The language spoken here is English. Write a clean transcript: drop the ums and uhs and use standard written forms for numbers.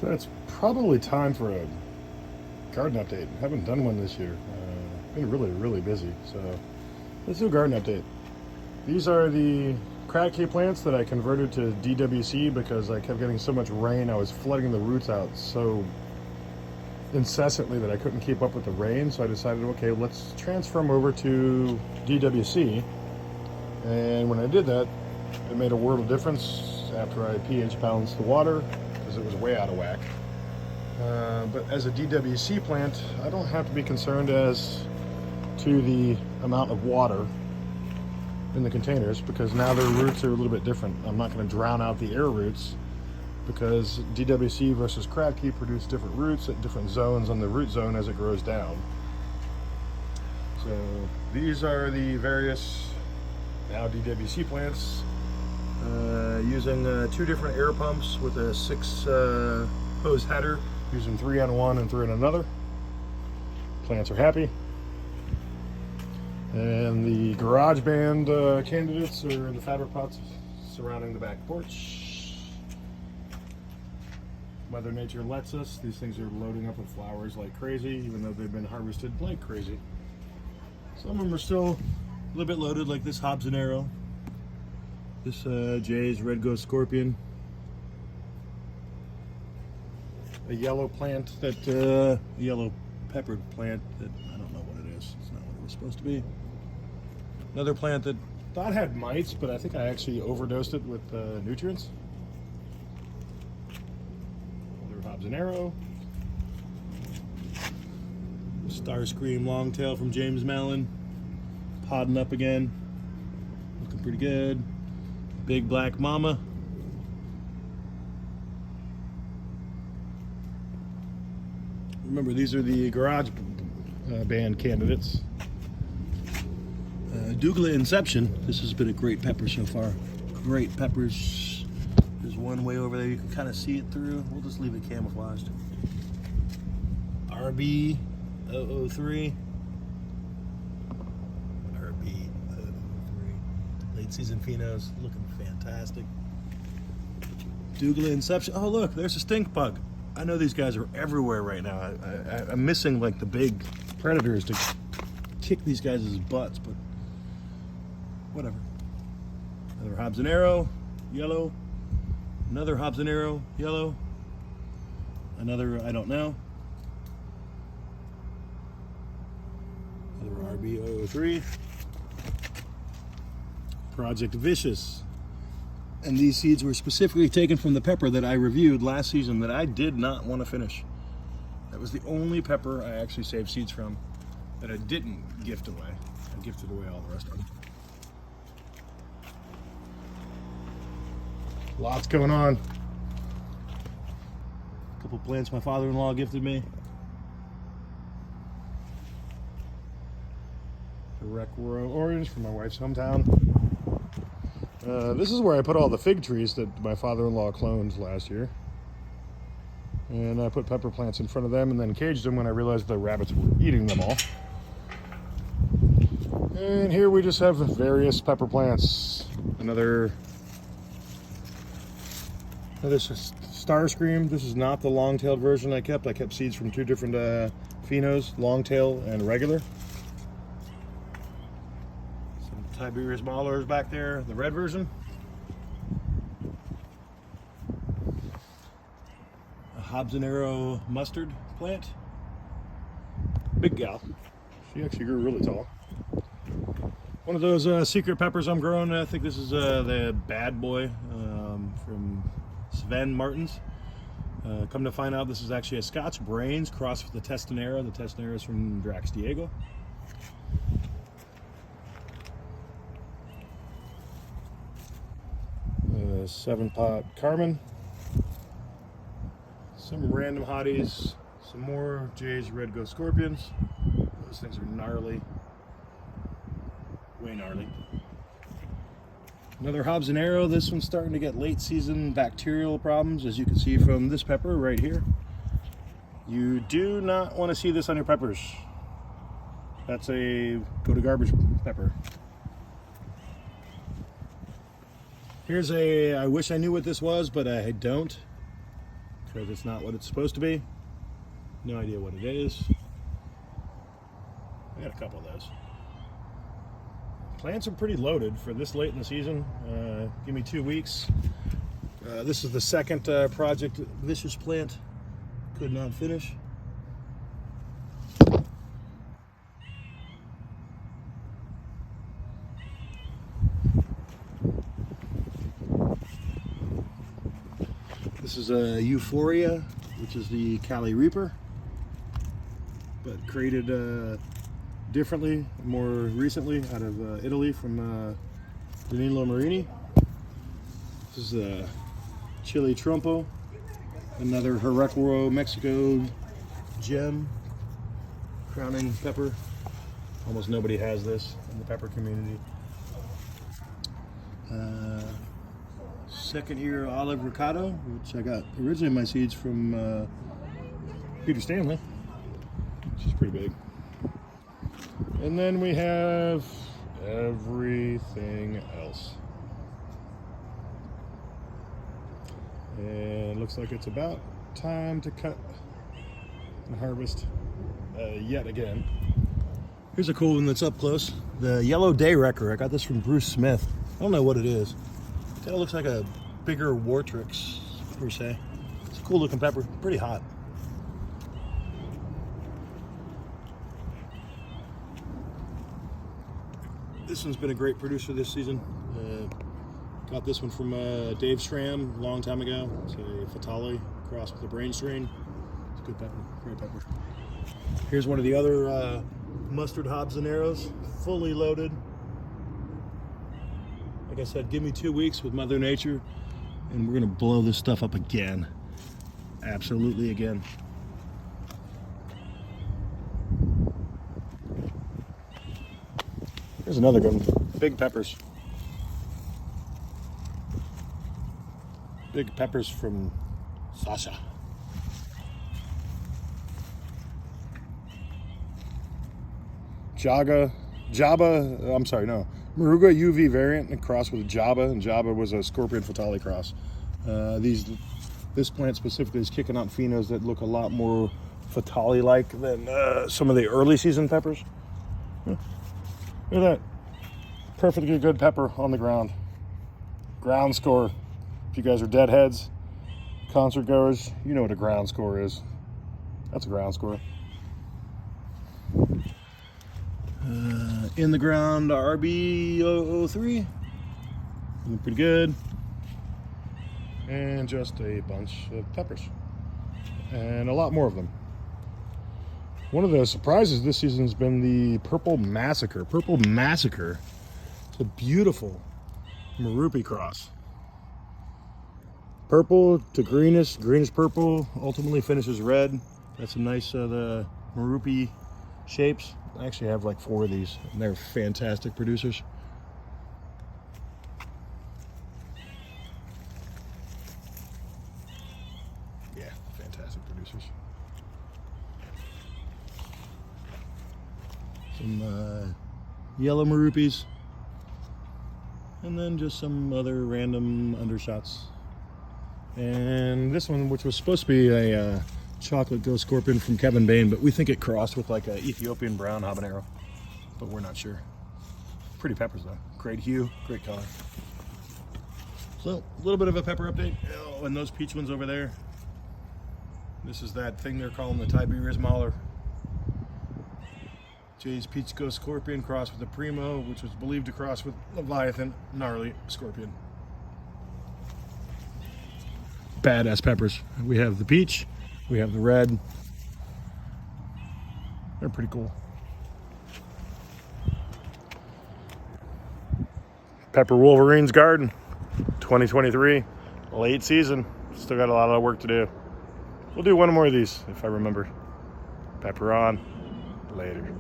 So it's probably time for a garden update. Haven't done one this year. Been really busy. So let's do a garden update. These are the crab key plants that I converted to DWC because I kept getting so much rain. I was flooding the roots out so incessantly that I couldn't keep up with the rain. So I decided, okay, let's transfer them over to DWC. And when I did that, it made a world of difference after I pH balanced the water because it was way out of whack. But as a DWC plant, I don't have to be concerned as to the amount of water in the containers because now their roots are a little bit different. I'm not going to drown out the air roots because DWC versus crabkey produce different roots at different zones on the root zone as it grows down. So these are the various now DWC plants using 2 different air pumps with a 6 hose header, using 3 on one and 3 on another. Plants are happy. And the garage band candidates are the fabric pots surrounding the back porch. Mother Nature lets us. These things are loading up with flowers like crazy, even though they've been harvested like crazy. Some of them are still a little bit loaded, like this Habanero. This Jay's Red Ghost Scorpion. A yellow plant that, yellow peppered plant that I don't know what it is. It's not what it was supposed to be. Another plant that thought had mites, but I think I actually overdosed it with nutrients. Another Habanero. Starscream Longtail from James Mallon. Podding up again. Looking pretty good. Big Black Mama. Remember, these are the garage band candidates. Douglas Inception. This has been a great pepper so far. Great peppers. There's one way over there. You can kind of see it through. We'll just leave it camouflaged. RB 003. RB 003. Late season phenos. Looking fantastic. Douglas Inception. Oh, look, there's a stink bug. I know these guys are everywhere right now. I'm missing like the big predators to kick these guys' butts, but whatever. Another Habanero, yellow. Another Habanero, yellow. Another, I don't know. Another RB003. Project Vicious. And these seeds were specifically taken from the pepper that I reviewed last season that I did not want to finish. That was the only pepper I actually saved seeds from that I didn't gift away. I gifted away all the rest of them. Lots going on. A couple plants my father-in-law gifted me. The Rec Row Orange from my wife's hometown. This is where I put all the fig trees that my father-in-law cloned last year. And I put pepper plants in front of them and then caged them when I realized the rabbits were eating them all. And here we just have various pepper plants. Another Starscream. This is not the long-tailed version I kept. I kept seeds from 2 different phenos, long-tail and regular. Tiberius Mahler is back there, the red version. A Habanero mustard plant. Big gal. She actually grew really tall. One of those secret peppers I'm growing. I think this is the Bad Boy from Sven Martins. Come to find out, this is actually a Scotch Brains crossed with the Testanera. The Testanera is from Drax Diego. 7-pot Carmen, some random hotties, some more Jay's Red Ghost Scorpions. Those things are gnarly, way gnarly. Another Habanero. This one's starting to get late season bacterial problems, as you can see from this pepper right here. You do not want to see this on your peppers. That's a go to garbage pepper. Here's a, I wish I knew what this was, but I don't. because it's not what it's supposed to be. No idea what it is. I got a couple of those. Plants are pretty loaded for this late in the season. Give me 2 weeks. This is the second project Vicious plant could not finish. This is a Euphoria, which is the Cali Reaper, but created differently, more recently, out of Italy from Danilo Marini. This is a Chili Trompo, another Heracuro Mexico gem, crowning pepper. Almost nobody has this in the pepper community. Second year Olive Riccado, which I got originally my seeds from Peter Stanley, which is pretty big. And then we have everything else. And it looks like it's about time to cut and harvest yet again. Here's a cool one that's up close. The Yellow Day Wrecker. I got this from Bruce Smith. I don't know what it is. It kind of looks like a bigger Wartrix, per se. It's a cool looking pepper. Pretty hot. This one's been a great producer this season. Got this one from Dave Stram a long time ago. It's a Fatale crossed with a brain strain. It's a good pepper, great pepper. Here's one of the other mustard habaneros, fully loaded. Like I said, give me 2 weeks with Mother Nature, and we're gonna blow this stuff up again. Absolutely again. Here's another good one. Big peppers. Big peppers from Sasha. Maruga UV variant crossed with Jabba, and Jabba was a Scorpion Fatale cross. This plant specifically is kicking out phenos that look a lot more Fatale-like than some of the early season peppers. Look at that. Perfectly good pepper on the ground. Ground score. If you guys are deadheads, concert goers, you know what a ground score is. That's a ground score. In the ground RB003. Looking pretty good. And just a bunch of peppers. And a lot more of them. One of the surprises this season has been the Purple Massacre. Purple Massacre. It's a beautiful Marupi cross. Purple to greenish, greenish purple, ultimately finishes red. That's some nice the Marupi shapes. I actually have like 4 of these, and they're fantastic producers. Yeah, fantastic producers. Some yellow Marupis, and then just some other random undershots. And this one, which was supposed to be a chocolate ghost scorpion from Kevin Bain, but we think it crossed with like an Ethiopian brown habanero, but we're not sure. Pretty peppers though. Great hue, great color. So a little bit of a pepper update. Oh, and those peach ones over there. This is that thing they're calling the Tiberius Mahler. Jay's Peach Ghost Scorpion crossed with the Primo, which was believed to cross with Leviathan, gnarly scorpion. Badass peppers. We have the peach, we have the red. They're pretty cool. Pepper Wolverine's Garden, 2023, late season. Still got a lot of work to do. We'll do one more of these if I remember. Pepper on. Later.